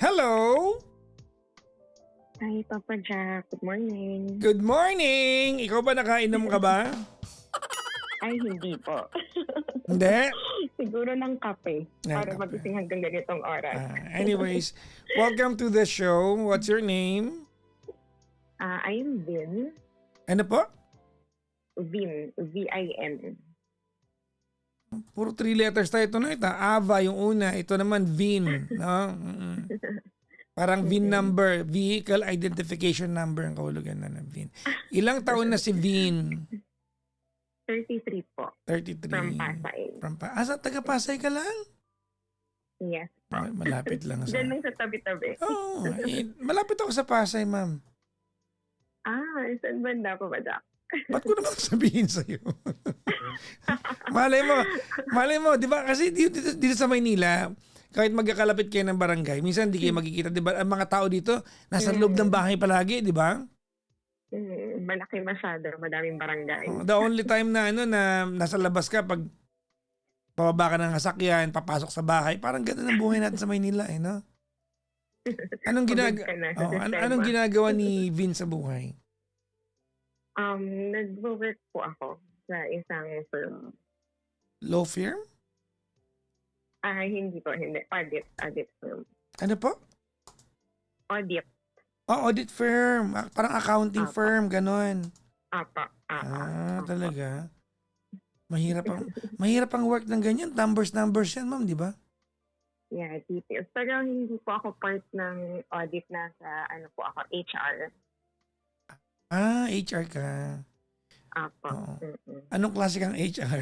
Hello! Hi, Papa Jack. Good morning. Good morning! Ikaw ba nakainom ka ba? Ay, hindi po. Hindi? Siguro ng kape. Ng Para kape. magising hanggang ganitong oras. Anyways, welcome to the show. What's your name? I am Vin. Ano po? Vin. V-I-N. Puro 3 letters tayo tonight. Ava yung una. Ito naman Vin. No? Parang VIN number. Vehicle Identification Number ang kahulugan na ng VIN. Ilang taon na si Vin? 33 po. 33. From Pasay. Asa taga Pasay ka lang? Yes. Ay, malapit lang sa... Diyan lang sa tabi-tabi. Oo. Malapit ako sa Pasay, ma'am. Saan banda po ba, Jack? Ba't ko naman sabihin sa'yo? malay mo, di ba? Kasi dito sa Maynila, kahit magkakalapit kayo ng barangay, minsan hindi kayo magkikita, di ba? Ang mga tao dito, nasa loob ng bahay palagi, di ba? Malaki masyado. Madaming barangay. The only time na na nasa labas ka, pag pababa ka ng sasakyan, papasok sa bahay, parang gano'n ang buhay natin sa Maynila, no? Anong ginagawa ni Vin sa buhay? Nag-work po ako sa isang firm. Law firm? Hindi po. Hindi. Audit firm. Ano po? Audit. Audit firm. Parang accounting firm, ganon. Apa. Talaga? Mahirap ang work ng ganyan. Numbers yan, ma'am, di ba? Yeah, details. Pero hindi po ako part ng audit na sa, HR. HR ka. Apa. Oo. Anong klase kang HR?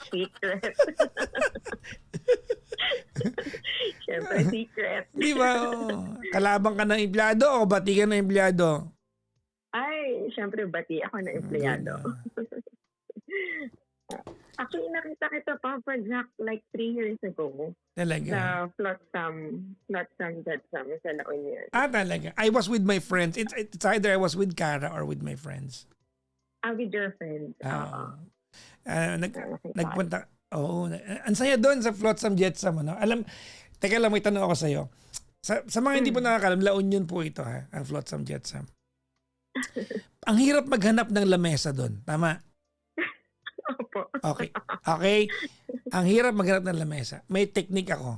Secret. Siyempre, secret. Di ba? Kalabang ka ng empleyado o bati ka ng empleyado? Ay, siyempre, bati ako na empleyado. Actually, nakita kita, Papa Jack, like 3 years ago. Talaga? Sa Flotsam Jetsam sa La Union. Talaga? I was with my friends. It's either I was with Cara or with my friends. With your friends. Nagpunta. Ang saya doon sa Flotsam Jetsam. Teka lang, may tanong ako sa'yo. Sa mga hindi po nakakalam, La Union po ito, ang Flotsam Jetsam. Ang hirap maghanap ng lamesa doon. Tama? Opo. Okay. Ang hirap maghanap ng lamesa. May technique ako.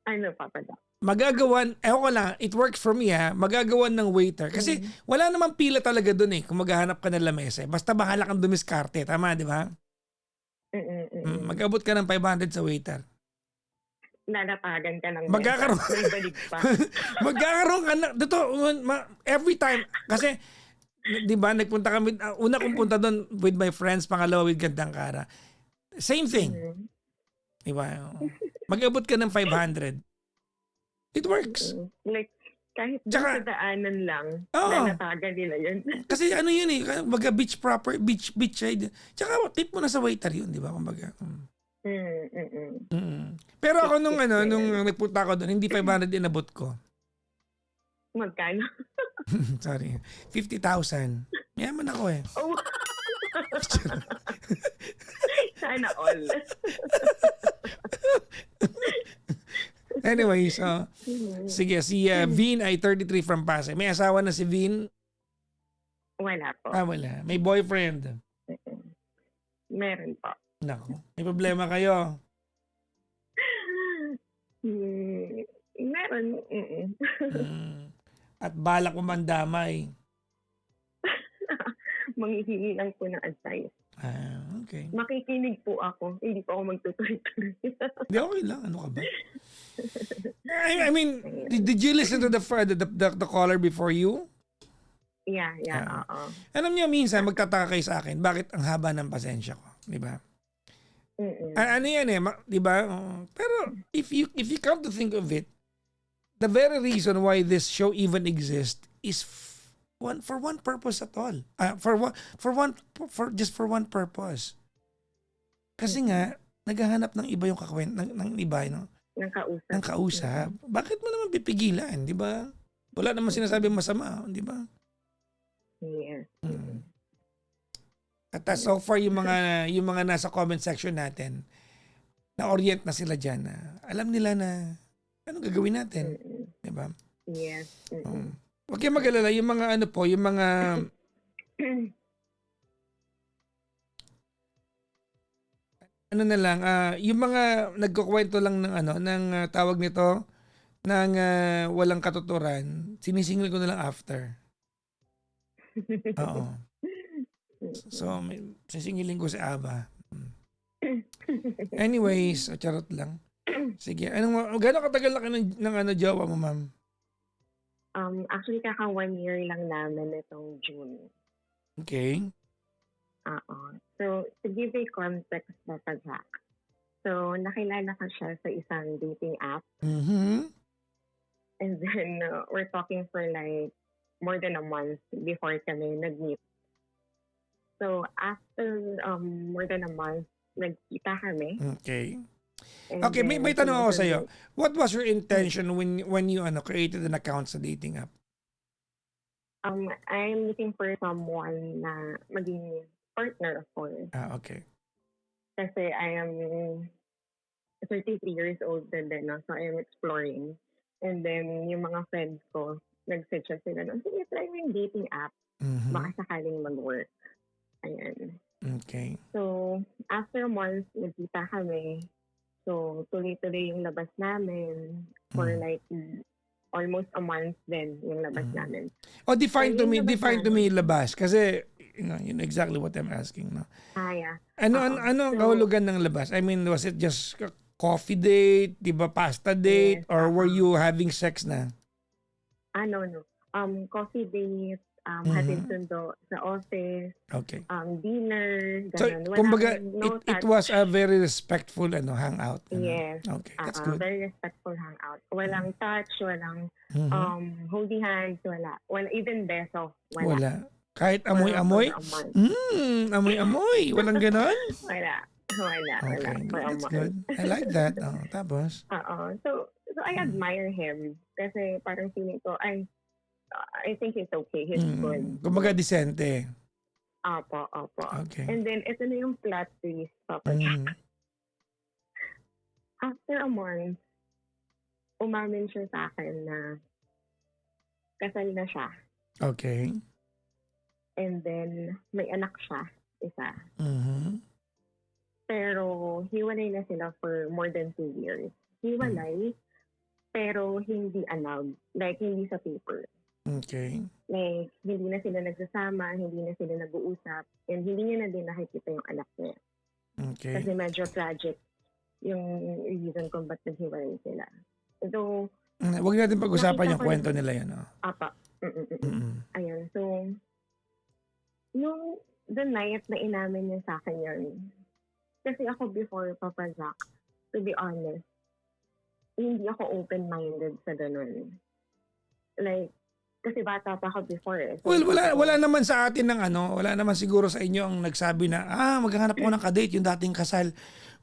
Ano, Papa Jack? It works for me magagawan ng waiter. Kasi wala namang pila talaga doon kung maghahanap ka ng lamesa. Basta bahala kang dumiskarte. Tama, di ba? Mag-abot ka ng 500 sa waiter. Nalatagan ka ng Magkakaroon. May balik pa. Magkakaroon ka na. Every time. Kasi, di ba, nagpunta kami, una kong punta doon with my friends, pangalawa with Gandang Cara. Same thing. Di ba? Mag-abot ka ng 500. It works. Like, kahit sa daanan lang, nalatagan nila yun. Kasi yun baga beach side. Tsaka tip mo na sa waiter yun, di ba? Kumbaga. Pero ako nung nagpunta ako doon, hindi 500 inabot ko. Magkano? Sorry. 50,000. Mayaman ako Oh. Sana all. Anyway, so, sige, si Vin ay 33 from Pasay. May asawa na si Vin? Wala po. Wala. May boyfriend? Meron po. Nako. May problema kayo? Meron. At balak mo mandamay? Manghihingi lang po ng advice. Okay. Makikinig po ako. Hindi po ako magtutuloy-tuloy. Hindi, okay lang. Ano ka ba? I mean, did you listen to the caller before you? Yeah, oo. Alam niyo, minsan magtataka kayo sa akin, bakit ang haba ng pasensya ko? Di ba? Ano yan di ba? Pero if you come to think of it, the very reason why this show even exists is for one purpose at all. Just for one purpose. Kasi nga naghahanap ng iba yung ng iba, no? Ng kausap. Bakit mo naman pipigilan, di ba? Wala naman sinasabi masama, di ba? Yeah. At so far yung mga nasa comment section natin, na-orient na sila diyan na alam nila na anong gagawin natin? Mm-mm. Diba? Yes. Mm-mm. Huwag kayong mag-alala, yung mga ano po, yung mga ano na lang, yung mga nagkukwento lang ng ano, ng tawag nito, ng walang katuturan, sinisingil ko na lang after. Oo. So, sisingilin ko si Aba. Anyways, charot lang. Sige, gano'ng katagal na kayo ng ano, jowa mo, ma'am? Actually, kaka 1 year lang namin itong June. Okay. So, to give a context na Jack. So, nakilala ko siya sa isang dating app. Mm-hmm. And then, we're talking for like more than a month before kami nag-meet. So, after more than a month, nagkita kami. Okay. And Okay, then, may tanong ako sa iyo. sumusunod- What was your intention when you created an account sa dating app? I'm looking for someone na maging partner, of course. Okay. Kasi I am 33 years old din, no? So I am exploring. And then, yung mga friends ko, nag-suggest sila, sige, try mo yung dating app. Mm-hmm. Baka sakaling mag-work. Ayan. Okay. So, after months, nagkita kami. So, tuloy-tuloy yung labas namin for like almost a month din yung labas namin. Define So, to yung me, labas labas. Kasi, you know exactly what I'm asking. No? Yeah. Ano ang kahulugan ng labas? I mean, was it just coffee date, di ba, pasta date, Yes, or were you having sex na? No. Coffee date, hatid sundo sa office, Okay. dinner, So, ganun. kumbaga, No it touch. was a very respectful hangout. Yes. Okay, that's good. Very respectful hangout. Walang touch, walang holding hands, wala. Even beso, wala. Wala. Kahit amoy-amoy? Amoy-amoy. Walang ganon? Wala. Okay, For a that's month. good. I like that. Tapos? So I admire him kasi parang feeling ko, I think he's okay. He's good. Kumbaga disente. Opo. Okay. And then, ito na yung plot twist, Papa Jack. After a month, umamin siya sa akin na kasal na siya. Okay. And then, may anak siya, isa. Mm-hmm. Pero, hiwalay na sila for more than 2 years. Hiwalay, pero hindi allowed. Like, hindi sa paper. Okay. Like, hindi na sila nagsasama, hindi na sila nag-uusap, and hindi niya na din nakikita yung anak niya. Okay. Kasi medyo tragic yung reason kung ba't naghiwalay sila. So, huwag natin pag-usapan yung kwento nila yan. Apa. Ayan. So, the night na inamin niya sa akin yun, kasi ako before, Papa Jack, to be honest, hindi ako open-minded sa ganun. Like, kasi bata pa ako before eh. So, well, wala naman sa atin wala naman siguro sa inyo ang nagsabi na, maghahanap ako ng kadate, yung dating kasal.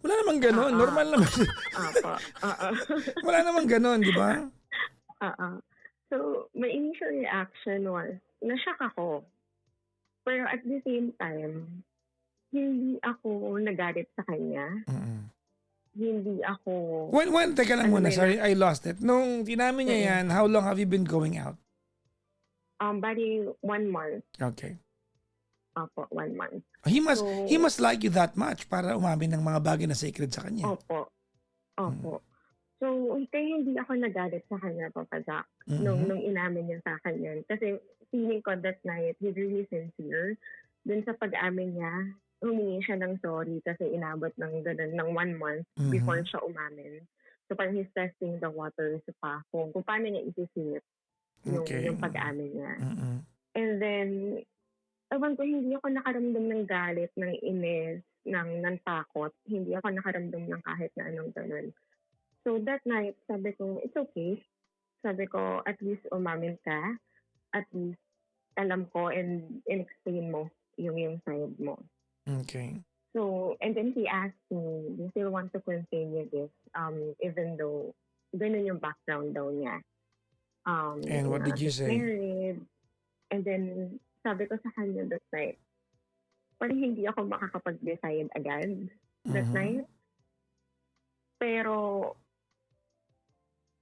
Wala naman ganon. Normal naman. Wala naman ganon, di ba? So, my initial reaction was, na-shock ako. Pero at the same time, hindi ako nagalit sa kanya. Hindi ako... Teka lang muna. Sorry, I lost it. Nung tinamin niya yan, how long have you been going out? Bali, 1 month. Okay. Opo, 1 month. He must like you that much para umamin ng mga bagay na sacred sa kanya. Opo. So, kaya hindi ako nagalit sa kanya, Papa Jack, nung inamin niya sa akin yan. Kasi feeling ko that night, he's really sincere. Dun sa pag-amin niya, humingi siya ng sorry kasi inabot ng 1 month before siya umamin. So, parang he's testing the waters pa kung paano niya isisingit yung pag-amin niya. And then, ewan ko, hindi ako nakaramdam ng galit, ng inis, ng takot. Hindi ako nakaramdam ng kahit na anong ganun. So that night, sabi ko, it's okay. Sabi ko, at least umamin ka. At least alam ko and explain mo yung side mo. Okay. So, and then he asked me, do you still want to continue this? Even though, ganun yung background daw niya. And what did you say? Married. And then, sabi ko sa kanya that night, parang hindi ako makakapag-decide agad that night. Pero,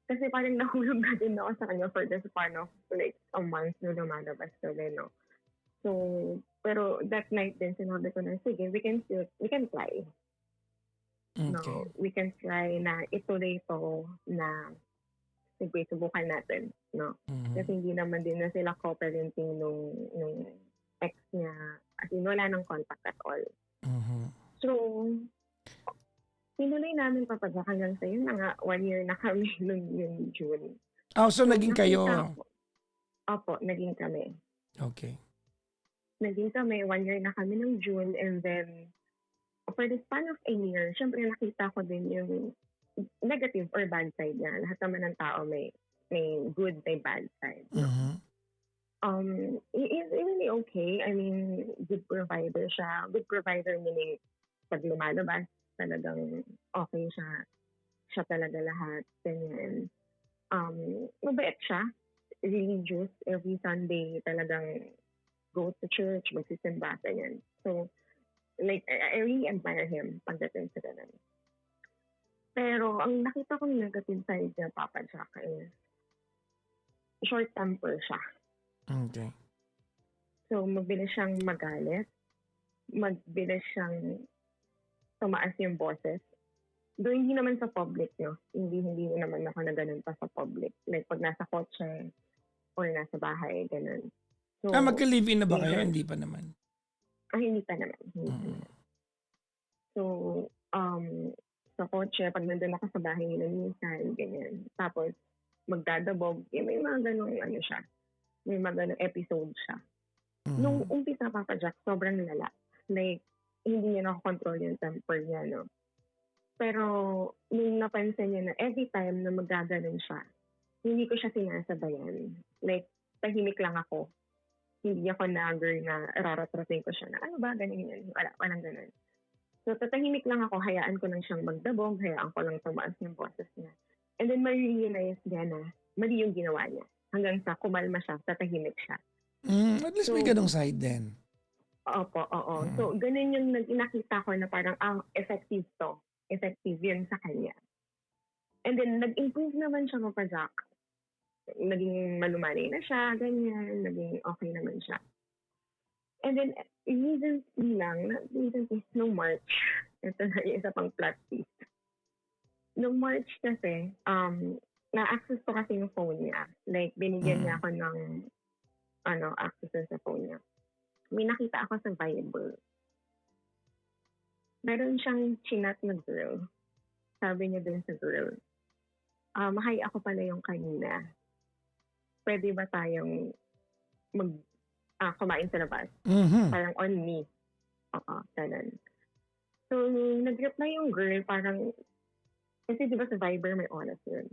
Kasi parang nahulog na din ako sa kanya for the span of like a month na lumalabas kami, no? So, pero that night din, sinabi ko na, sige, we can try. Okay. No, we can try na ituloy ito na sige, subukan natin, no? Kasi hindi naman din na sila co-parenting nung ex niya. As in, wala nang contact at all. So, tinuloy namin papagya hanggang sa yun na nga, 1 year na kami yung June. Oh, so naging kayo. Opo, naging kami. Okay. Naging kami, 1 year na kami ng June, and then for the span of a year, syempre nakita ko din yung negative or bad side niya. Lahat naman ng tao may good, may bad side. It's really okay. I mean, good provider siya. Good provider meaning pag lumalabas, talagang okay siya. Siya talaga lahat. Ganyan. Mabait siya. Religious. Every Sunday talagang go to church, magsisimba, ganyan. So, like, I really admire him pagdating sa ganun. Pero, ang nakita kong negative side niya, Papa Jack, is short temper siya. Okay. So, mabilis siyang magalit. Mabilis siyang tumaas yung boses. Though hindi naman sa public, no? Hindi naman ako na ganun pa sa public. Like, pag nasa kotse or nasa bahay, ganun. So, magka-live-in na ba kayo? Hindi pa naman. Hindi pa naman. So, sa kotse, pag nandun ako sa bahay nila minsan, ganyan. Tapos, magdadabog. May mga ganung siya. May mga ganung episode siya. Nung umpisa, Papa Jack, sobrang lala. Like, hindi niya nakakontrol yung temper niya, no? Pero, nung napansin niya na every time na magdaganon siya, hindi ko siya sinasabayan. Like, tahimik lang ako. Hindi ako nagger na raratrating ko siya na, ano ba, ganyan. Walang ganun. So, tatahimik lang ako, hayaan ko lang siyang magdabog, hayaan ko lang tumaas yung boses niya. And then, ma-realize niya na mali yung ginawa niya. Hanggang sa kumalma siya, tatahimik siya. At least may ganong side din. Opo, oo. So, ganun yung nakita ko na parang, effective to. Effective yun sa kanya. And then, nag-improve naman siya, Papa Jack. Naging malumanay na siya, ganyan. Naging okay naman siya. And then, recently, nung March, ito na yung isa pang plot twist. Nung March kasi, na-access ko kasi yung phone niya. Like, binigyan niya ako ng access sa phone niya. May nakita ako sa Viber. Meron siyang chinat na girl. Sabi niya dun sa girl, hi, ako pala yung kanina. Pwede ba tayong kumain sa labas? Parang on me. Ganun. So, nag-reply yung girl, parang, kasi di ba sa Viber may oras yun.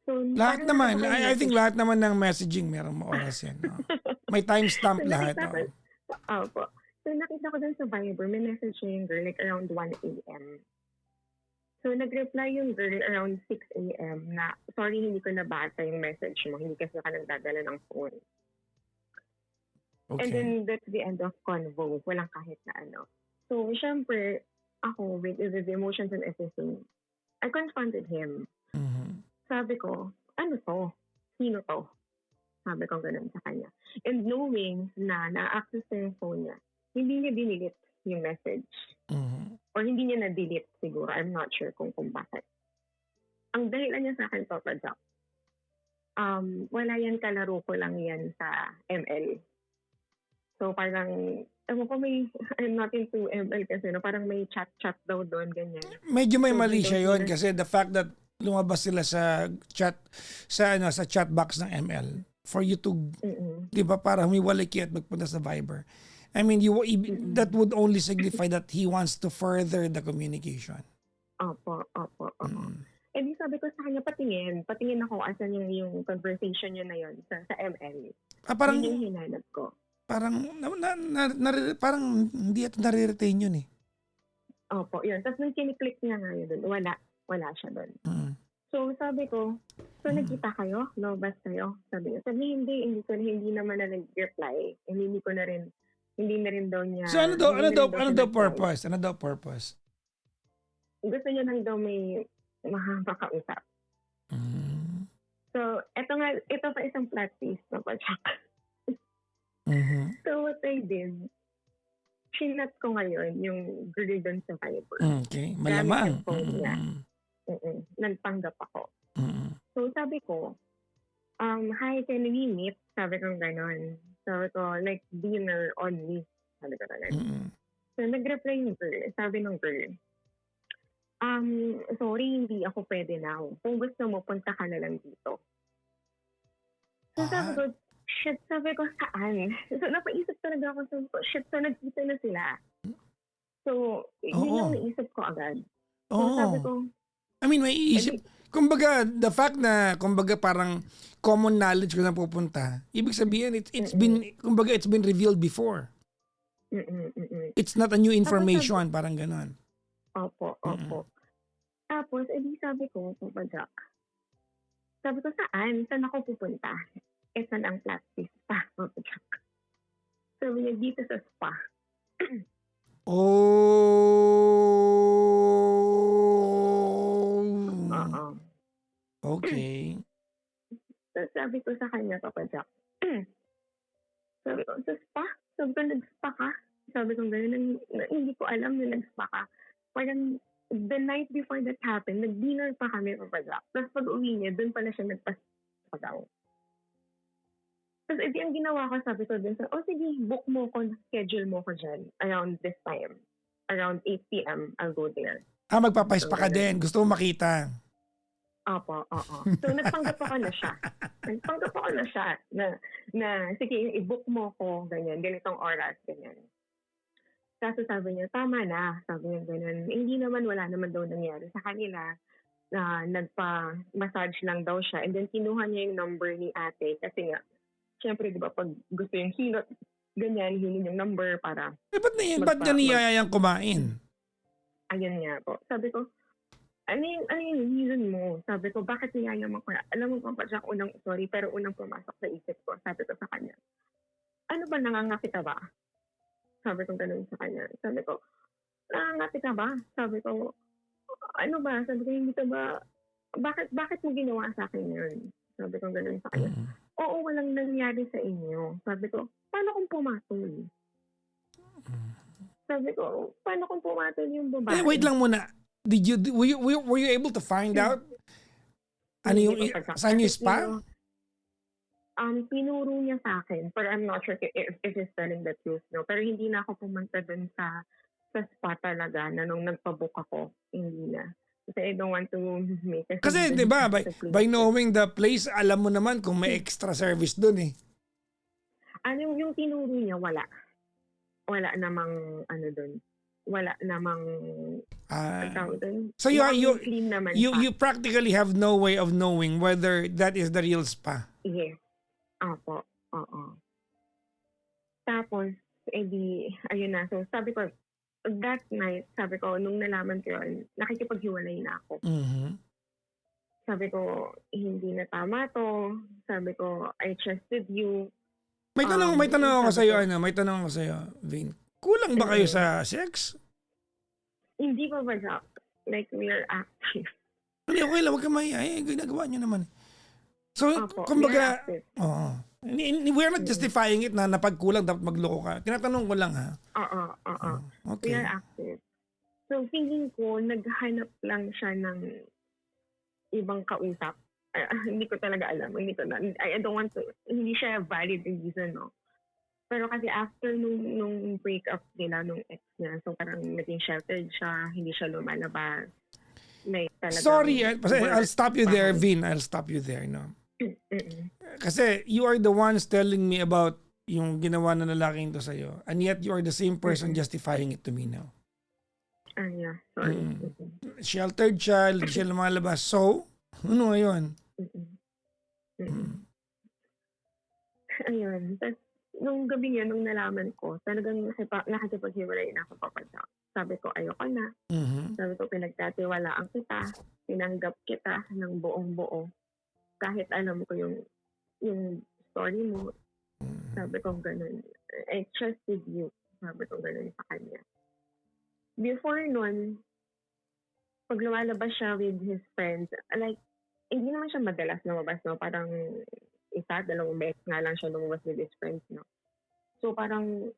So, lahat naman, I think lahat naman ng messaging meron mo oras yan. No? May timestamp lahat. Opo. So, nakita ko dun sa Viber, may message yung girl like around 1 a.m. So, nag-reply yung girl around 6 a.m. na, sorry, hindi ko nabasa yung message mo. Hindi kasi ka nagdadala ng phone. Okay. And then, that's the end of convo. Walang kahit na ano. So, syempre, ako, with the emotions and everything, I confronted him. Sabi ko, ano to? Sino to? Sabi ko ganun sa kanya. And knowing na na-access na yung phone niya, hindi niya dinilit yung message. Or hindi niya na-delete siguro. I'm not sure kung bakit. Ang dahilan niya sa akin, Papa Jack, wala yan, kalaro ko lang yan sa ML. So parang, I'm not into ML kasi, no? Parang may chat daw doon, ganyan. Medyo may mali siya yun kasi the fact that lumabas sila sa chat, sa chat box ng ML for you to, di ba, para humiwalay kayo at magpunta sa Viber. I mean, that would only signify that he wants to further the communication. Opo. Eh di sabi ko sa kanya, patingin ako asan yung conversation nyo na yun sa ML. Parang, yun yung hinanap ko. Parang, parang hindi ito nare-retain yun eh. Opo, yun. Tapos nung kiniklik niya nga yun doon, wala siya doon. So sabi ko, nagkita kayo? Lobas kayo? Sabi niya, hindi naman na nag-reply. Hindi na rin daw niya. So ano daw purpose? Ano daw purpose? Gusto niya lang daw may makakausap. So, ito pa isang plot twist na pa, Jack. So, what I did, chinat ko ngayon yung girl doon sa Viber. Okay, Gamit malamang. yung phone niya. Nagpanggap ako. So, sabi ko, hi, can we meet? Sabi ko gano'n. Sabi ko, like, dinner on me. Sabi ko gano'n. So, nag-reply yung girl. Sabi ng girl, sorry, hindi ako pwede now. Kung gusto mo, punta ka na lang dito. So, sabi ko, shit, sabi ko, saan? So, napaisip talaga ako, sabi ko, shit, so nagkita na sila. So, yun yung naisip ko agad. So, sabi ko, I mean, may iisip. Kumbaga, the fact na, kumbaga, parang common knowledge ko na pupunta, ibig sabihin, it's been revealed before. It's not a new information, parang ganon. Opo. Tapos, edi sabi ko, Papa Jack, sabi ko, saan? Saan ako pupunta? Saan ang plastic spa, Papa Jack? Sabi niya, dito sa spa. Okay. So, sabi ko sa kanya, Papa Jack, sabi ko, sa spa? Sabi ko, nag-spa ka? Sabi ko, gano'n, hindi ko alam na nag-spa ka. Parang, the night before that happened, nag-dinner pa kami, Papa Jack. Tapos pag uwi niya, doon pala siya nagpa-spa daw. Tapos edi ang ginawa ko, sabi ko dun, sige, book mo ko, schedule mo ko dyan around this time. Around 8 p.m., I'll go there. Magpapaspa ka din. Gusto mo makita. Opo. So, nagpanggap ako na siya. Na sige, i-book mo ko, ganyan, ganitong oras, ganyan. Kaso sabi niya, tama na. Sabi niya, ganyan. Hindi naman, wala naman daw nangyari sa kanila. Nagpa-massage lang daw siya. And then, kinuha niya yung number ni ate. Kasi nga, syempre, di ba, pag gusto yung hilot, ganyan, hinin yung number para... Ba't niya niyayayang kumain? Ayun nga po. Sabi ko, ano yung reason mo? Sabi ko, bakit niyayang ko? Alam mo, Papa Jack, pero unang pumasok sa isip ko, sabi ko sa kanya, ano ba, nangangapit ka ba? Sabi ko ganun sa kanya. Sabi ko, nangangapit ka ba? Sabi ko, ano ba? Sabi ko, hindi ka ba, bakit mo ginawa sa akin yun? Sabi ko ganun sa kanya. Oo, walang nangyari sa inyo. Sabi ko, paano kung pumatol? Sabi ko, paano kung pumatol yung babae? Wait lang muna. Were you able to find out? Ano yung, saan yung spa? Pinuro niya sa akin, but I'm not sure if he's telling the truth, no? Pero hindi na ako pumunta dun sa spa talaga na nung nagpabook ako, hindi na. Kasi I don't want to make a... Kasi, di ba, by knowing the place, alam mo naman kung may extra service dun eh. Ano yung tinuro niya, wala. Wala namang, dun. Wala namang... So you practically have no way of knowing whether that is the real spa. Yes. Opo. Oo. Tapos, ayun na. So, sabi ko, that night, sabi ko, nung nalaman ko yun, nakikipaghiwalay na ako. Sabi ko, hindi na tama to. Sabi ko, I trusted you. May tanong ako sa'yo, Vin. Kulang ba kayo sa sex? Hindi pa ba, Jack? Like, we are active. Hindi, okay lang. Huwag ka mahiya. Ginagawa niyo naman. So, kumbaga, we're not justifying it na napagkulang dapat magloko ka. Tinatanong ko lang, ha? Oo. Okay. We are active. So, feeling ko, naghanap lang siya ng ibang kausap. Hindi ko talaga alam. I don't want to, hindi siya valid reason, no? Pero kasi after nung breakup nila, nung ex niya, so parang naging sheltered siya, hindi siya lumalabas. Like, sorry, I'll stop you there, Vin. I'll stop you there, no? Kasi you are the ones telling me about yung ginawa na lalaking to sa'yo. And yet you are the same person justifying it to me now. Yeah, sorry. Sheltered siya, hindi siya lumalabas. So, ano ngayon? Ayun. Tapos, nung gabi niya, nung nalaman ko, talagang nakikipaghiwalay na ako, Papa Jack. Sabi ko, ayoko na. Sabi ko, pinagtatiwalaan kita. Tinanggap kita ng buong-buo. Kahit alam ko yung story mo. Sabi ko, ganun. I trusted you. Sabi ko, ganun sa kanya. Before nun, pag lumalabas siya with his friends, like, hindi naman siya madalas lumabas, no? Parang isa, dalawang beses nga lang siya lumabas with his friends, no? So parang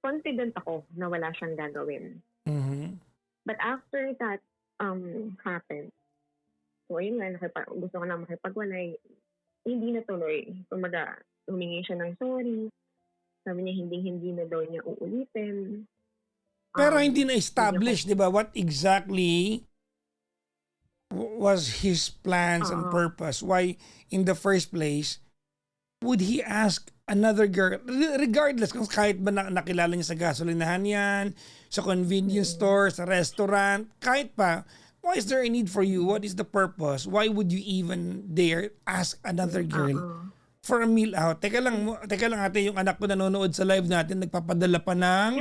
confident ako na wala siyang gagawin. Mhm. But after that happened, so ayun nga, gusto ko na makipagwalay, hindi natuloy. Kumaga, humingi siya ng sorry. Sabi niya hindi na daw niya uulitin. Pero hindi Hindi na-establish, ako, 'di ba, what exactly was his plans and oo. purpose? Why in the first place would he ask another girl, regardless kung kahit ba nakilala niya sa gasolinahan yan, sa convenience Mm, store, sa restaurant, kahit pa, why is there a need for you? What is the purpose? Why would you even dare ask another girl oo. for a meal out? Teka lang ate, yung anak ko nanonood sa live natin, nagpapadala pa ng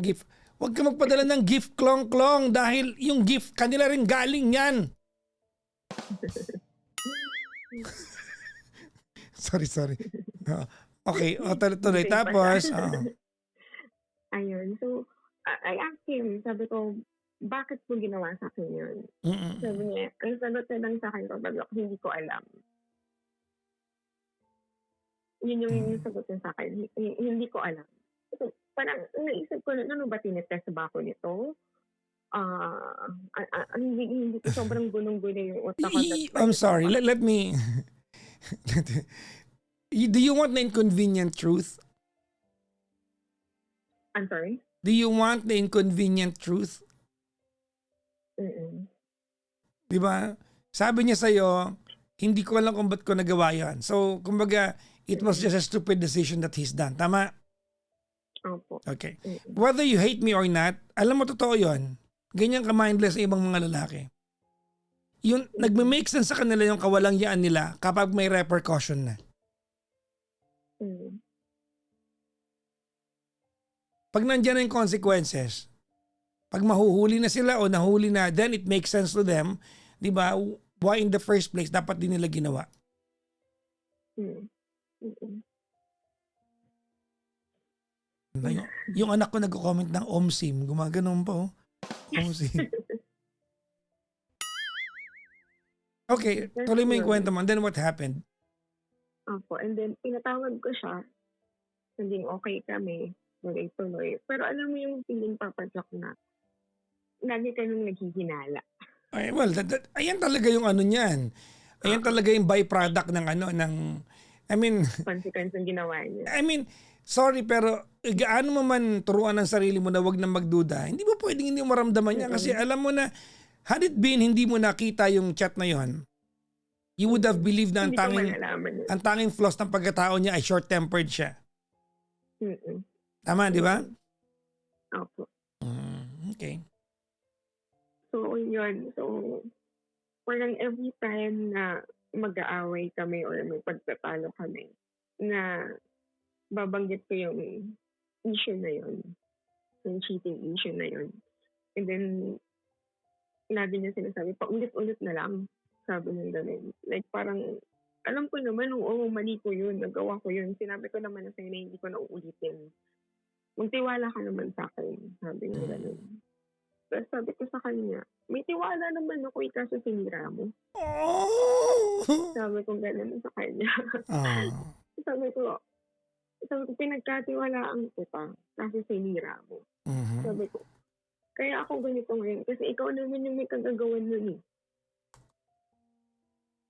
gift. Huwag ka magpadala ng gift klong-klong dahil yung gift kanila rin galing yan. Sorry. Oo. Okay, tuloy. Gising pa siya. Tapos, Ayun. So, I asked him, sabi ko, bakit mo ginawa sa akin yun? Sabi mm, niya, ang sagot niya lang sa akin, pabagak, hindi ko alam. Yun yung mm. sagot niya sa akin, hindi ko alam. So, parang naisip ko na, ano ba, tinetest ba ako nito? Hindi ko sobrang gulong-gulo yung utak ko that I'm time. sorry. Let me. Do you want the inconvenient truth? I'm sorry? Do you want the inconvenient truth? Mm-mm. Di ba? Sabi niya sa'yo, hindi ko alam kung ba't ko nagawa yan. So, kumbaga, it was Mm-mm. just a stupid decision that he's done. Tama? Opo. Okay. Mm-mm. Whether you hate me or not, alam mo totoo yon. Ganyan ka-mindless sa ibang mga lalaki. Yung Mm-mm. nagme-make sense sa kanila yung kawalang yaan nila kapag may repercussion na. Mm-mm. Pag nandiyan na yung consequences, pag mahuhuli na sila o nahuli na, then it makes sense to them, di ba? Why in the first place, dapat din nila ginawa. Mm-mm. Mm-mm. Yung anak ko nag-comment ng OMSIM, gumaganon pa oh. OMSIM. Okay, Tapos tuloy mo yung kwento yun, mo. And then what happened? opo. And then, pinatawag ko siya. Naging okay kami. Tuloy-tuloy. Pero alam mo yung feeling, Papa Jack, na lagi ka nung naghihinala. Ay, well, ayan talaga yung ano niyan. Ayan Oo. talaga yung byproduct ng ano, I mean, Consequence ng ginawa niya. I mean, sorry pero gaano mo man turuan ng sarili mo na wag na magduda, hindi mo pwedeng hindi mo maramdaman yan kasi Mm-mm. alam mo na had it been hindi mo nakita yung chat na yon, you would have Mm-mm. believed na Hindi ko malalaman yun. ang tanging flaws ng pagkatao niya ay short-tempered siya. Mm-mm. Tama, di ba? Mm-mm. Opo. Okay. So, yun. So, parang every time na mag-aaway kami or may pagtatalo kami, na babanggit ko yung issue na yun, yung cheating issue na yun. And then, lagi niya sinasabi, paulit-ulit na lang, sabi niya ganun. Like parang, alam ko naman, oo, mali ko yun, nagawa ko yun. Sinabi ko naman na sa'yo na hindi ko na uulitin. Magtiwala ka naman sa akin, sabi niya ganun. Tapos sabi ko sa kanya, may tiwala naman ako, kaso sinira mo. Oh! Sabi ko ganun sa kanya. Oh. sabi ko, pinagkatiwalaan kita kasi sinira mo. Mhm. Sabi ko, kaya ako ganito ngayon kasi ikaw naman yung may kagagawan nun eh.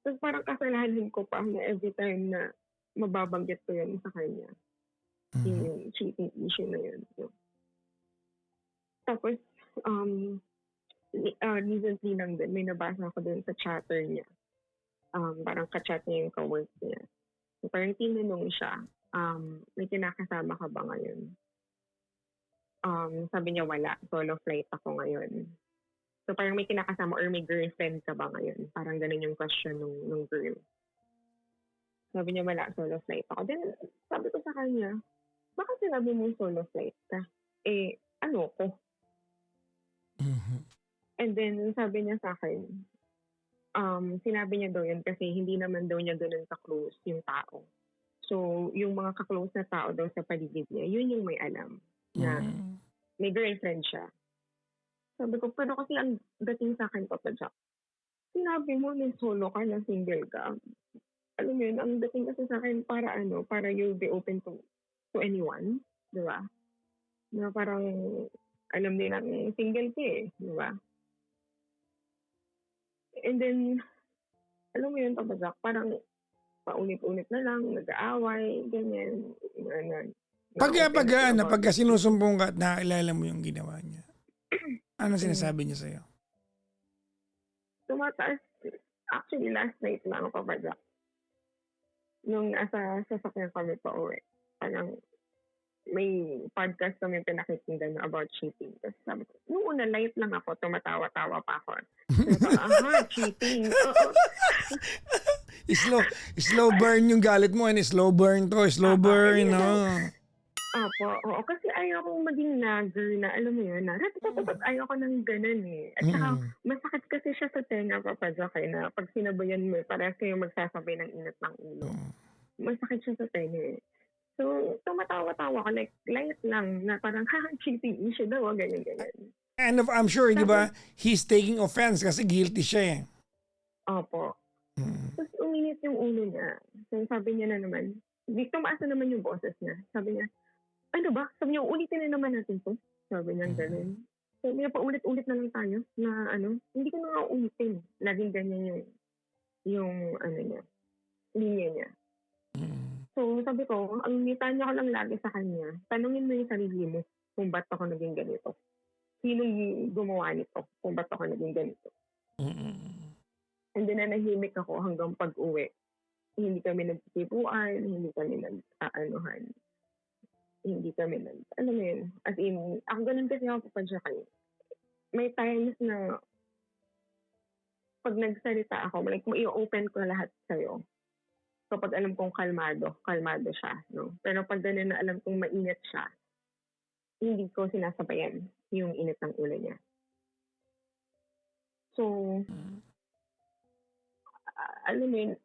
Tapos parang kasalanan ko pa na every time na mababanggit ko yun sa kanya. Mhm. Yung cheating issue na yun. So, tapos, recently lang din, may nabasa ko dun sa chatter niya. Parang ka-chat niya yung ka-work niya. So, parang tinanong siya, may kinakasama ka ba ngayon? Sabi niya wala, solo flight ako ngayon. So parang may kinakasama or may girlfriend ka ba ngayon? Parang ganun yung question nung girl. Sabi niya wala, solo flight ako. Then sabi ko sa kanya, bakit sinabi mo solo flight ka? Ano ko? Mhm. And then sabi niya sa akin, sinabi niya daw yun kasi hindi naman daw niya ganun ka-close yung tao. So yung mga ka-close na tao daw sa paligid niya, yun yung may alam na may girlfriend siya. Sabi ko, pero kasi ang dating sa akin, Papa Jack, sinabi mo na solo ka, na single ka. Alam mo yun, ang dating kasi sa akin, para you'll be open to anyone, di ba? Na parang, alam nilang single ka eh, di ba? And then, alam mo yun, pabagak, parang paulit-ulit na lang, nag-aaway, ganyan, Pagka sinusumbong ka at nakilala mo yung ginawa niya, ano sinasabi niya sa'yo? Tumataas, actually last night lang ako pabagak. Nung nasa sasakyan kami pa uwi, parang may podcast kami pinakikinggan about cheating. Tapos sabi ko, nung una light lang ako, tumatawa-tawa pa ako. Cheating. Oo. Slow burn yung galit mo, and slow burn to, slow burn, no? Apo, oo. Kasi ayoko maging nagger na, alam mo yun, na ayoko nang ganun eh. At saka, masakit kasi siya sa tenga, Papa Jack, na pag sinabayan mo, parang kayo magsasabay ng init ng ulo. Masakit siya sa tenga eh. So, tumatawa-tawa ko, like, light lang, na parang, cheating issue daw, ganyan. And I'm sure, di ba, he's taking offense kasi guilty siya eh. Opo. Tapos uminit yung ulo niya. So, sabi niya na naman, tumaas na naman yung boses niya. Sabi niya, ano ba? Sabi niya, ulitin na naman natin to. Sabi niya, ganun. Sabi niya, paulit-ulit na lang tayo na hindi ko na nga ulitin. Laging ganyan yung niya, linya niya. So, sabi ko, ang nitanya ko lang lagi sa kanya, tanungin mo yung sarili mo kung ba't ako naging ganito. Sinong gumawa nito kung ba't ako naging ganito. And then, nanahimik ako hanggang pag-uwi. Hindi kami nagtitipuan, hindi kami nag-aanuhan. Hindi kami alam mo yun, as in, ako ganun kasi ako pa siya kayo. May times na pag nagsalita ako, like, i-open ko lahat sa'yo. Kapag alam kong kalmado siya, no? Pero pag ganun na alam kong mainit siya, hindi ko sinasabayan yung init ng ulo niya. So, alam mo yun,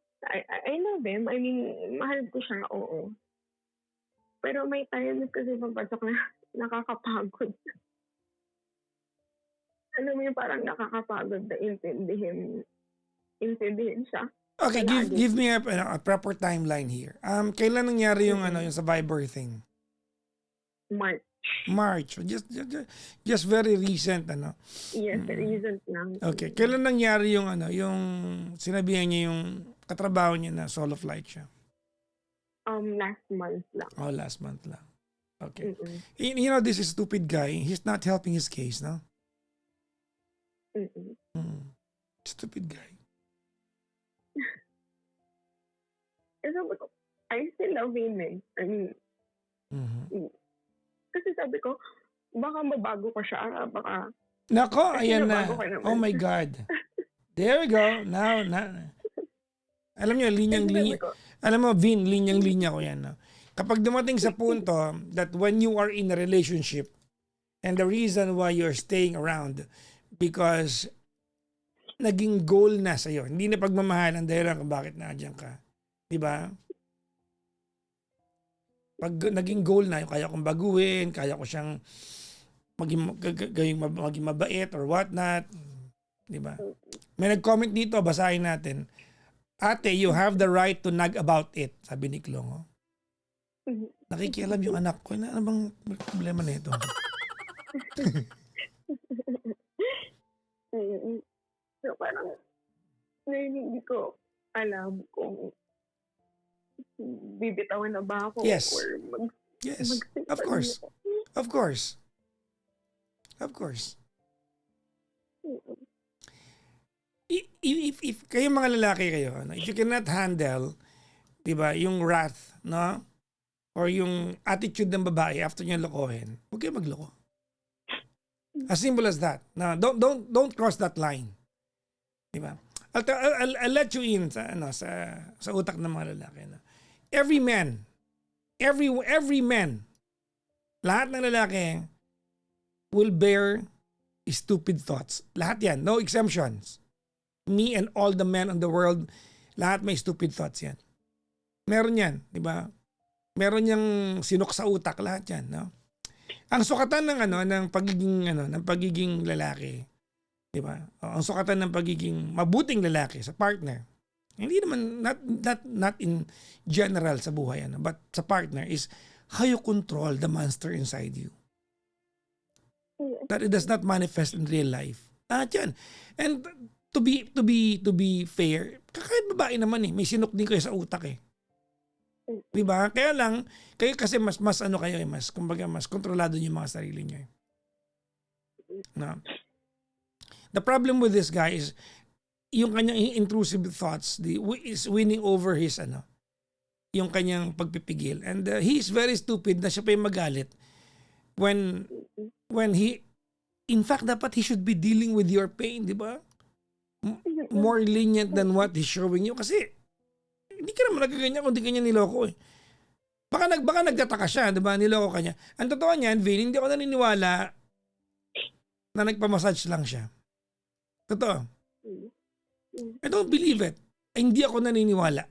I love him. I mean, mahal ko siya, oo. Pero may times kasi papasok na nakakapagod. Alam mo yung parang nakakapagod na intindihin siya. Okay, give me a proper timeline here. Kailan nangyari yung yung sa Viber thing? March. Just very recent, Yes, recent lang. Okay, kailan nangyari yung yung sinabihan niya yung katrabaho niya na solo flight siya? Last month lang. Oh, last month lang. Okay. You know, this is stupid guy. He's not helping his case, no? Stupid guy. I still love him eh. I mean, kasi sabi ko, baka mabago ko siya, baka... Nako, ayan na. Oh my God. There we go. Now. Alam niyo, linyang-linya. Alam mo, Vin, linyang-linya ko yan. No? Kapag dumating sa punto that when you are in a relationship and the reason why you're staying around because naging goal na sa'yo, hindi na pagmamahal ang dahilan kung bakit nandiyan ka. Diba? Pag naging goal na, kaya kong baguhin, kaya ko siyang maging mabait or whatnot. Diba? May nag-comment dito, basahin natin. Ate, you have the right to nag about it, sabi ni Klong. Nakikialam yung anak ko. Ano bang problema nito? So parang hindi ko alam kung bibitawan na ba ako. Yes. Or yes. Of course. Of course. Of course. If kayo mga lalaki kayo, if you cannot handle, 'di ba, yung wrath, no? Or yung attitude ng babae after niya lokohin, huwag kayo magloko. As simple as that. No, don't cross that line. 'Di ba? I'll let you in sa sa utak ng mga lalaki, no? Every man, lahat ng lalaki will bear stupid thoughts. Lahat 'yan, no exemptions. Me and all the men in the world, lahat may stupid thoughts yan. Meron yan, di ba? Meron yang sinok sa utak, lahat yan, no? Ang sukatan ng ng pagiging lalaki, Di ba? Ang sukatan ng pagiging mabuting lalaki sa partner, hindi naman, not in general sa buhay, but sa partner is how you control the monster inside you. That it does not manifest in real life. Yan. And to be fair, kahit babae naman may sinok din kayo sa utak Di ba? Kaya lang, kayo kasi mas ano kayo kumbaga mas kontrolado niyo yung mga sarili niyo. No. The problem with this guy is yung kanyang intrusive thoughts is winning over his yung kanyang pagpipigil. And he is very stupid na siya pa yung magalit when he, in fact, dapat he should be dealing with your pain, di ba? More lenient than what he's showing you. Kasi, hindi ka naman nagaganyan kung di kanya niloko Baka nagtataka siya, di ba? Niloko kanya. Ang totoo niyan, Vin, hindi ako naniniwala na nagpamassage lang siya. Totoo. I don't believe it. Hindi ako naniniwala.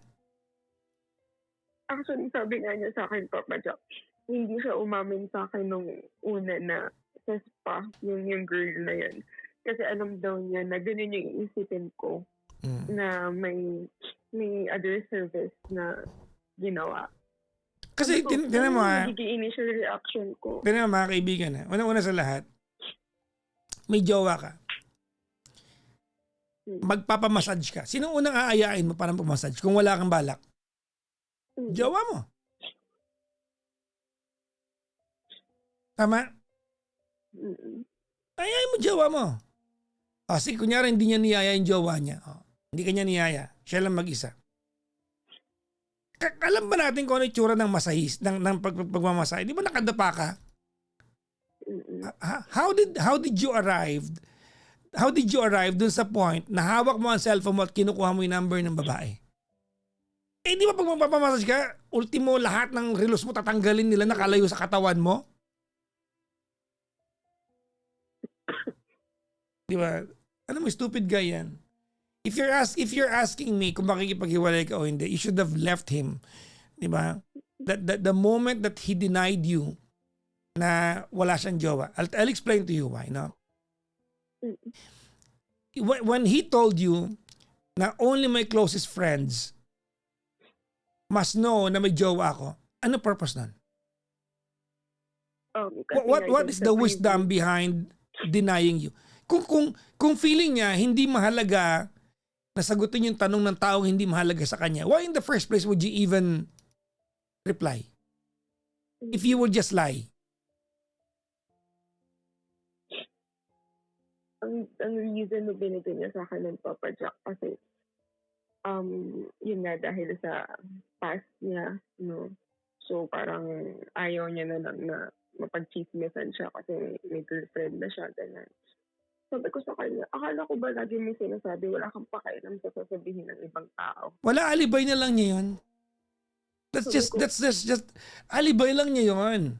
Actually, sabi nga niya sa akin, Papa Jack, hindi siya umamin sa akin nung una na sa spa, yung girl na yan. Kasi alam daw niya na ganun yung isipin ko na may other service na ginawa. Kasi, tinan mo nagiging initial reaction ko. Tinan mo mga kaibigan Una-una sa lahat, may jowa ka. Magpapamassage ka. Sino unang aayain mo para pamassage kung wala kang balak? Jowa mo. Tama? Ayayin mo jowa mo. Sige, kunyari hindi niya niyaya yung jowa niya. Hindi kanya niyaya. Siya lang mag-isa. Alam ba natin kung ano yung tsura ng masahis, ng pagmamasahe? Di ba nakadapa ka? How did you arrive dun sa point na hawak mo ang cellphone mo at kinukuha mo yung number ng babae? Di ba pag magpapamassage ka, ultimo lahat ng relos mo tatanggalin nila nakalayo sa katawan mo? Di ba? Ano mo, stupid guy yan. If you're asking me kung makikipaghiwalay ka o hindi, you should have left him. Di ba? The moment that he denied you na wala siyang jowa, I'll explain to you why, no? When he told you na only my closest friends must know na may jowa ako, ano purpose nun? What is the wisdom behind denying you? Kung feeling niya hindi mahalaga na sagutin yung tanong ng taong hindi mahalaga sa kanya, why in the first place would you even reply? If you would just lie. Ang reason na binigay niya sa akin ng Papa Jack kasi yun nga dahil sa past niya, no? So parang ayaw niya na lang na mapag-chismisan siya kasi may girlfriend na siya, ganun. Sabi ko sa kanya, akala ko ba lagi may sinasabi, wala kang pakialam sa sasabihin ng ibang tao? Wala, alibay na lang niya yun. That's just alibay lang niya yun.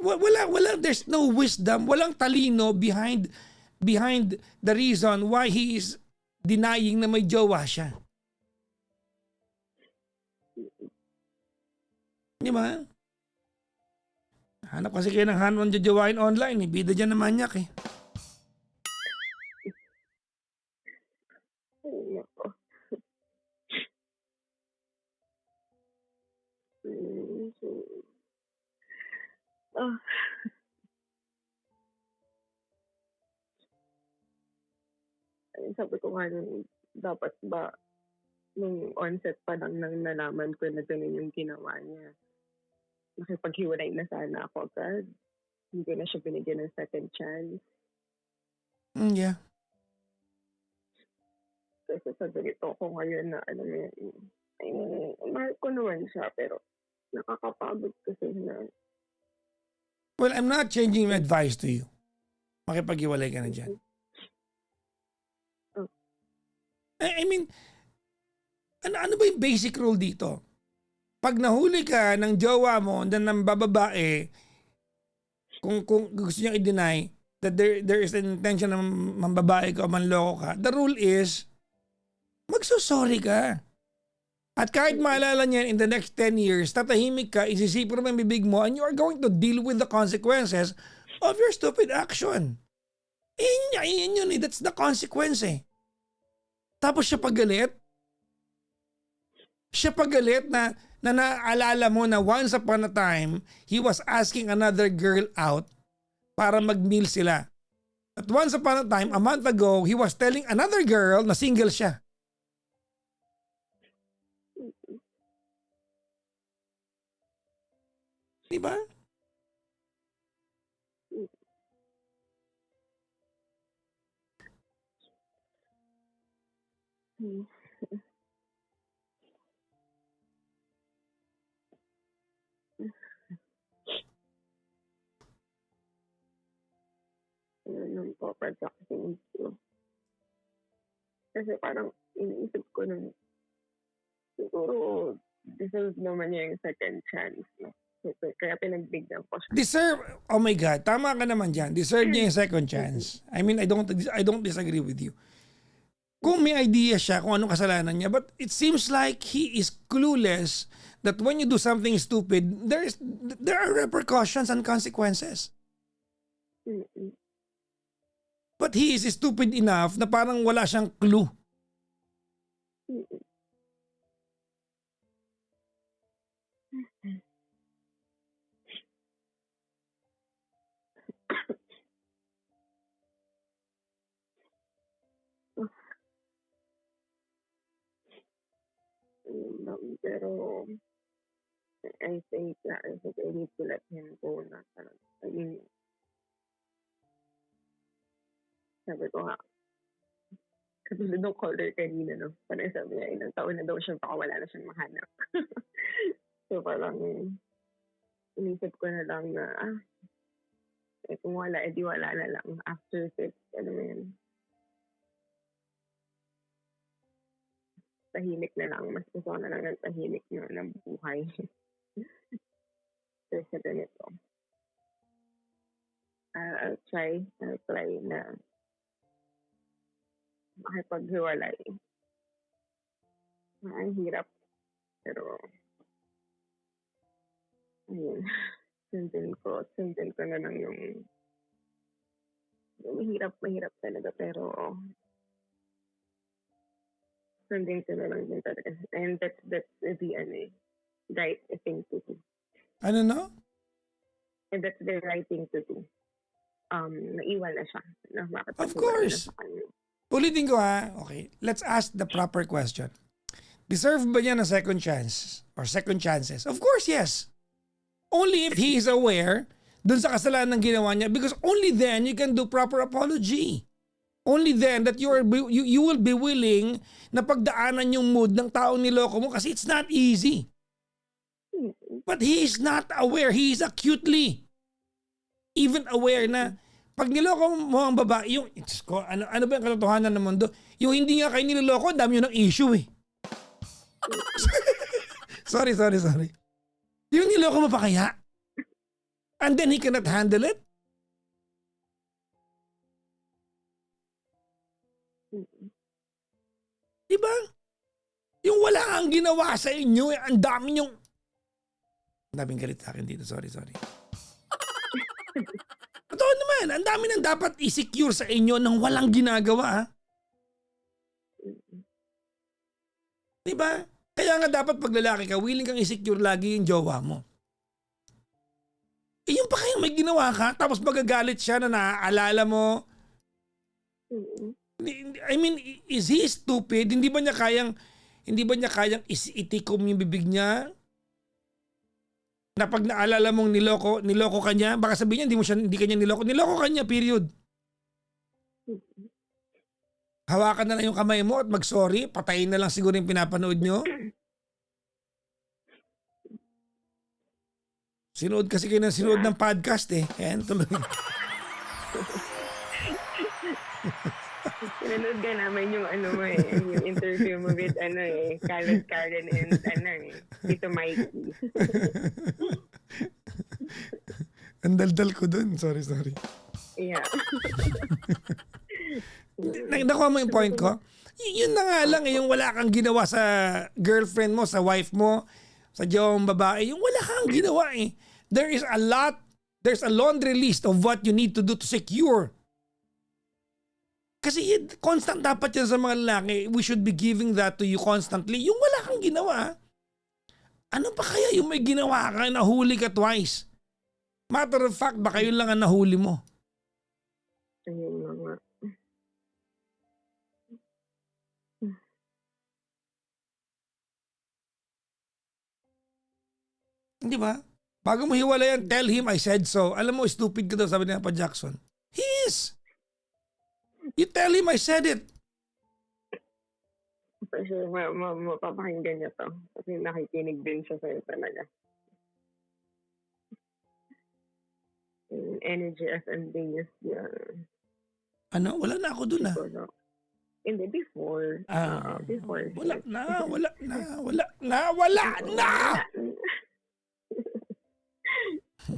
Wala, there's no wisdom, walang talino behind the reason why he is denying na may jowa siya. Di ba? Hanap kasi kayo ng hanwan jojowain online, bida dyan na manyak Sabi ko nga dapat ba nung onset pa lang nang nalaman ko na ganun yung ginawa niya. Nakipaghiwalay na sana ako agad. Hindi ko na siya binigyan ng second chance. Yeah. Kasi sa ganito ko ngayon na alam mo yun, mahal ko naman siya pero nakakapagod kasi na. Well, I'm not changing my advice to you. Makipaghiwalay ka na dyan. I mean, ano ba yung basic rule dito? Pag nahuli ka ng jowa mo na ng bababae, kung gusto niyang i-deny that there is an intention na mambabae ka o manloko ka, the rule is, magsusorry ka. At kahit maalala niya in the next 10 years, tatahimik ka, isisipin mo yung bibig mo, and you are going to deal with the consequences of your stupid action. Yun yun eh. That's the consequence eh. Tapos siya pagalit. Na naalala mo na once upon a time, he was asking another girl out para mag-meal sila. At once upon a time, a month ago, he was telling another girl na single siya. Diba? Nung po-projecting ko. Kasi parang iniisip ko nung siguro deserve naman niya yung second chance. No? Kaya pinagbigyan ko siya. Deserve, oh my God, tama ka naman dyan. Deserve niya yung second chance. I mean, I don't disagree with you. Kung may idea siya kung anong kasalanan niya, but it seems like he is clueless that when you do something stupid, there are repercussions and consequences. Mm-mm. But he is stupid enough na parang wala siyang clue. Mm-mm. Pero I think I need to let him go na. I mean, sabi ko nga, katulad ng caller kanina, no? Parang sabi niya, ilang taon na daw siya, baka wala na siyang mahanap. So parang, inisip ko na lang na, kung wala, edi wala na lang. After 6, ano mo yun? Tahimik na lang. Mas gusto ko na lang ng tahimik ng buhay. Kasi ganito. I'll try na makipaghiwalay. Ang hirap. Pero, ayun. Sundin ko na lang yung mahirap talaga. Pero, sundin ko na lang din talaga. And that's the right thing to do. Ano no? And that's the right thing to do. Naiwan na siya. Of course. Ulitin ko ha. Okay. Let's ask the proper question. Deserve ba niya ng second chance or second chances? Of course, yes. Only if he is aware dun sa kasalanan ng ginawa niya, because only then you can do proper apology. Only then that you will be willing na pagdaanan yung mood ng taong niloko mo kasi it's not easy. But he is not aware. He is acutely even aware na pag niloko mo ang babae, yung, ano ba yung katotohanan ng mundo? Yung hindi nga kayo niloloko, dami yun ng issue eh. Sorry. Yung niloko mo pa kaya? And then he cannot handle it? Diba? Yung wala kang ginawa sa inyo, ang dami yung... Ang daming galit sa akin dito, sorry. Totoo naman, ang dami nang dapat i-secure sa inyo nang walang ginagawa. Diba? Kaya nga dapat pag lalaki ka, willing kang i-secure lagi yung jowa mo. Eh yung pa kayang may ginawa ka, tapos magagalit siya na naaalala mo. I mean, is he stupid? Hindi ba niya kayang itikom yung bibig niya? Na pag naalala mong niloko ka niya, baka sabihin niya hindi ka niya niloko ka niya, period. Hawakan na lang yung kamay mo at mag-sorry, patayin na lang siguro yung pinapanood nyo. Sinood kasi kayo ng podcast eh. Kaya tuloy. Pinanood ka namin yung yung interview mo with Karen and Tito Mikey. Ang daldal ko dun. Sorry. Yeah. Nakuha mo yung point ko? Yun na nga lang yung wala kang ginawa sa girlfriend mo, sa wife mo, sa jawang babae. Yung wala kang ginawa eh. There's a laundry list of what you need to do to secure Kasi constant dapat yan sa mga lalaki. We should be giving that to you constantly. Yung wala kang ginawa. Ano pa kaya yung may ginawa ka, nahuli ka twice? Matter of fact, baka yun lang ang nahuli mo. Ayun na nga. Di ba? Bago mo hiwalayan, tell him I said so. Alam mo, stupid ka daw, sabi ni Papa Jackson. He is. You tell him I said it. Kasi mapapakinggan niya to. Kasi nakikinig din siya sa'yo talaga. Energy SMD is Ano? Wala na ako dun ah. Hindi, before. Before. Wala na.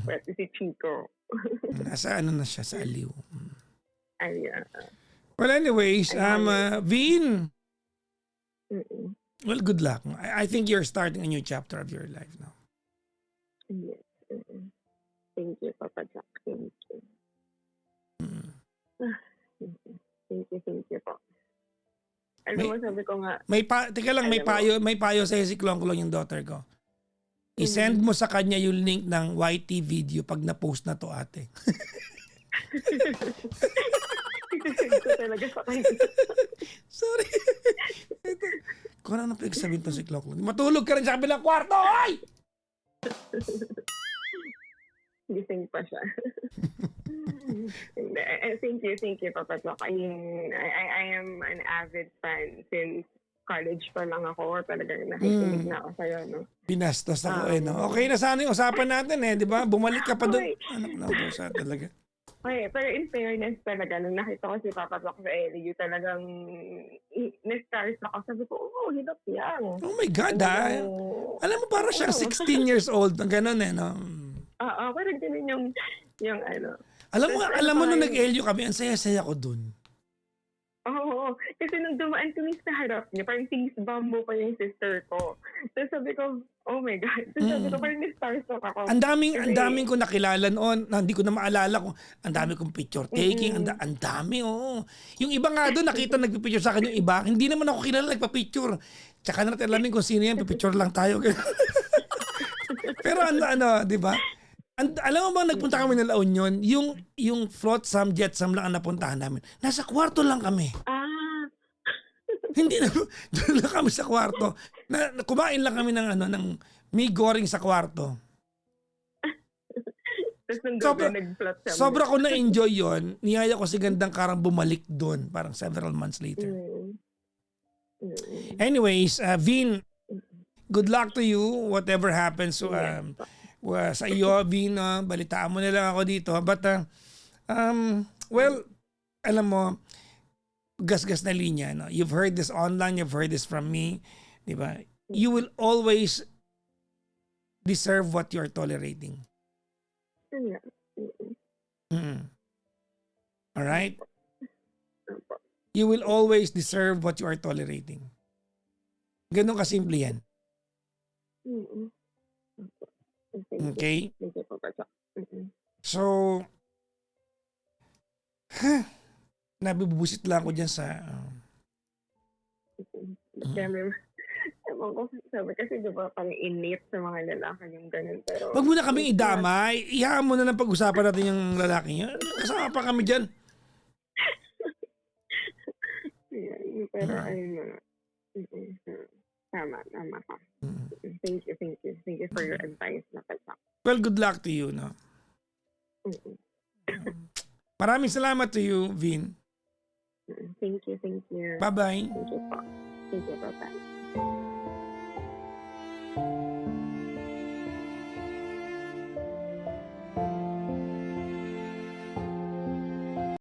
Pwede si Chico. Nasa ano na siya, sa aliw. Ay, Well anyways, Vin. mm-mm. Well, good luck. I think you're starting a new chapter of your life now. Yes. Mm-mm. Thank you, Papa Jack. Thank you. Mm. Thank you po. Ano mo sabi ko nga? Teka lang, may payo sa si Klong-Klong yung daughter ko. I-send mo sa kanya yung link ng YT video pag na-post na to, ate. Ko talaga sa kanya. Sorry. Kung ano pinagsabihin to si Klong-Klong. Matulog ka rin sa kabilang kwarto, ay! Gising pa siya. Thank you, Papa Jack. I mean, I am an avid fan since college pa lang ako. Talagang nakikinig na ako sa'yo, no? Binastos ako no? Okay na sana yung usapan natin di ba? Bumalik ka pa doon. Anak na pusa talaga. Okay, pero in fairness talaga, nung nakita ko si Papa Jack sa LU, talagang na-stars ako. Sabi ko, hilap yan. Oh my God, Alam mo, parang siyang 16 years old. Gano'n no? Oo, parang ganun yung ano. Alam mo nung nag-LU kami, ang saya-saya ko dun. Oo, kasi nung dumaan kami sa harap niya, parang tinis-bumbo pa yung sister ko. So sabi ko, oh my God. So sabi ko, parang na-starstruck ako. Ang daming ko nakilala noon, na hindi ko na maalala kung ang dami kong picture taking, ang dami, oo. Yung iba nga doon, nakita nagpipicture sa akin yung iba, hindi naman ako kilala nagpa-picture. Tsaka na natin alamin kung sino yan, pipicture lang tayo. Pero di ba? Alam mo ba, nagpunta kami ng La Union, yung Flotsam, Jetsam lang ang napuntahan namin. Nasa kwarto lang kami. Hindi na, doon lang kami sa kwarto. Kumain lang kami ng may goring sa kwarto. Sobra ko na-enjoy yon. Niyaya ko si Gandang Karang bumalik doon, parang several months later. Anyways, Vin, good luck to you, whatever happens. Sa iyo, Vin, balitaan mo na lang ako dito. But, well, alam mo, gasgas na linya. No? You've heard this online, you've heard this from me. Diba? You will always deserve what you're tolerating. Alright? You will always deserve what you are tolerating. Ganun kasimple yan. Okay? So, nabibubusit lang ako dyan sa... Sabi kasi diba pang init sa mga lalaki yung ganun. Pero wag mo na kaming idamay. Ihaan mo na lang pag-usapan natin yung lalaki niya. Kasama pa kami dyan. Pero ayun na. Tama ka. Thank you for your advice na pala. Well, good luck to you, no? Maraming salamat to you, Vin. Thank you. Bye-bye. Thank you po. Thank you, bye-bye.